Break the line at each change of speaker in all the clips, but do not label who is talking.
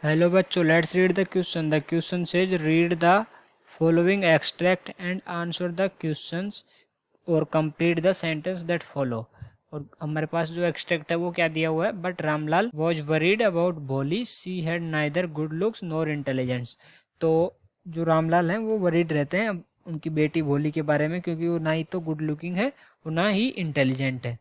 Hello बच्चों, let's read the question. The question says read the following extract and answer the questions और complete the sentence that follow. और हमारे पास जो extract है वो क्या दिया हुआ है, but Ramlal was worried about Bholi, she had neither good looks nor intelligence. तो जो रामलाल हैं वो वरीड रहते हैं उनकी बेटी भोली के बारे में, क्योंकि वो ना ही तो गुड लुकिंग है और ना ही इंटेलिजेंट है।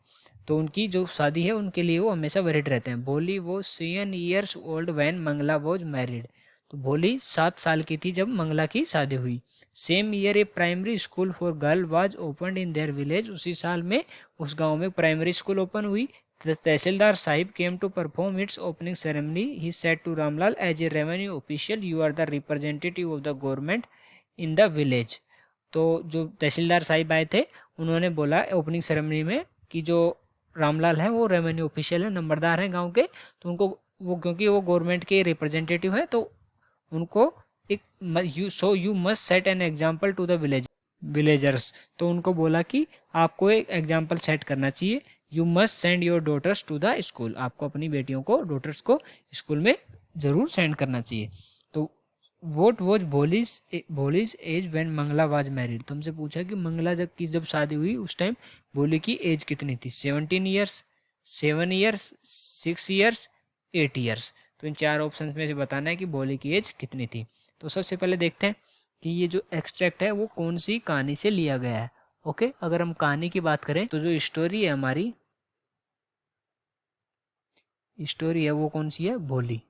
तो उनकी जो शादी है उनके लिए वो हमेशा वरीड रहते हैं। भोली वो 7 years old when Mangla was married. तो भोली 7 साल की थी जब मंगला की शादी हुई। Same year A primary school for girl was opened in their village. उसी साल में उस गांव में प्राइमरी स्कूल ओपन हुई। Tehsildar sahib came to perform its opening ceremony. He said to Ramlal, as a revenue official you are the representative of the government in the village. तो जो तहसीलदार साहिब आए थे उन्होंने बोला ओपनिंग सेरेमनी में कि जो रामलाल हैं वो रेवेन्यू ऑफिशियल है, नंबरदार हैं गांव के, तो उनको वो क्योंकि वो गवर्नमेंट के रिप्रेजेंटेटिव हैं तो उनको एक you must set an example to the villagers. तो उनको बोला कि आपको एक एग्जाम्पल सेट करना चाहिए। You must send your daughters to the school. आपको अपनी बेटियों को, डॉटर्स को स्कूल में जरूर सेंड करना चाहिए। तो what was Bholi's age when Mangala was married. तुमसे पूछा कि मंगला जब शादी हुई उस टाइम भोली की एज कितनी थी। 17 years, 7 years, 6 years, 8 years। तो इन चार ऑप्शन में से बताना है कि भोली की एज कितनी थी। तो सबसे पहले देखते हैं कि ये जो एक्सट्रैक्ट है वो कौन सी कहानी से लिया गया है। ओके, अगर हम कहानी की बात करें तो जो स्टोरी है हमारी, स्टोरी है वो कौन सी है, भोली।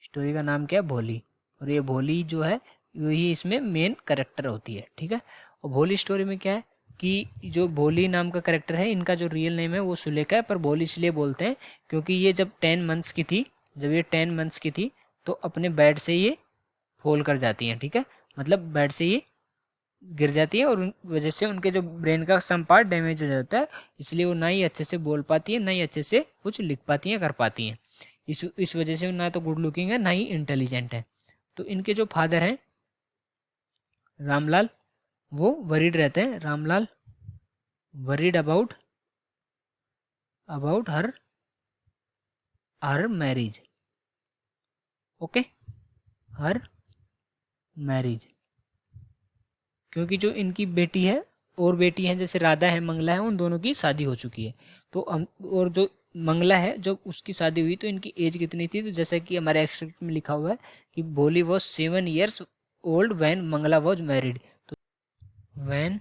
स्टोरी का नाम क्या है, भोली। और ये भोली जो है यही इसमें मेन करेक्टर होती है, ठीक है। और भोली स्टोरी में क्या है कि जो भोली नाम का करेक्टर है, इनका जो रियल नेम है वो सुलेखा है, पर भोली इसलिए बोलते हैं क्योंकि ये जब 10 months की थी, जब ये 10 months की थी तो अपने बेड से ये फॉल कर जाती हैं, ठीक है। मतलब बेड से ये गिर जाती है और उन वजह से उनके जो ब्रेन का सम पार्ट डैमेज हो जाता है, इसलिए वो ना ही अच्छे से बोल पाती है, ना ही अच्छे से कुछ लिख पाती हैं, कर पाती हैं। इस वजह से ना तो गुड लुकिंग है ना ही इंटेलिजेंट है। तो इनके जो फादर हैं रामलाल, वो वरीड रहते हैं। Ramlal worried about her her marriage. Okay, her marriage, क्योंकि जो इनकी बेटी है और बेटी हैं जैसे राधा है, मंगला है, उन दोनों की शादी हो चुकी है। तो और जो मंगला है जब उसकी शादी हुई तो इनकी एज कितनी थी, तो जैसा कि हमारे एक्सट्रैक्ट में लिखा हुआ है कि Bholi was 7 years old when Mangla was married. तो when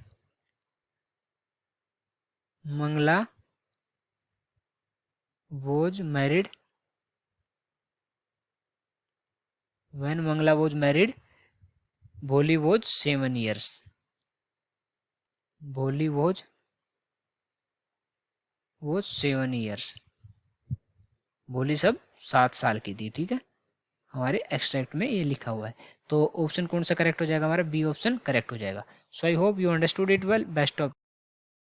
Mangla was married, when Mangla was married Bholi was 7 years। Bholi was 7 years। भोली सब 7 साल की थी, ठीक है। हमारे एक्सट्रैक्ट में ये लिखा हुआ है। तो ऑप्शन कौन सा करेक्ट हो जाएगा हमारा, बी ऑप्शन करेक्ट हो जाएगा। So I hope you understood it well. Best of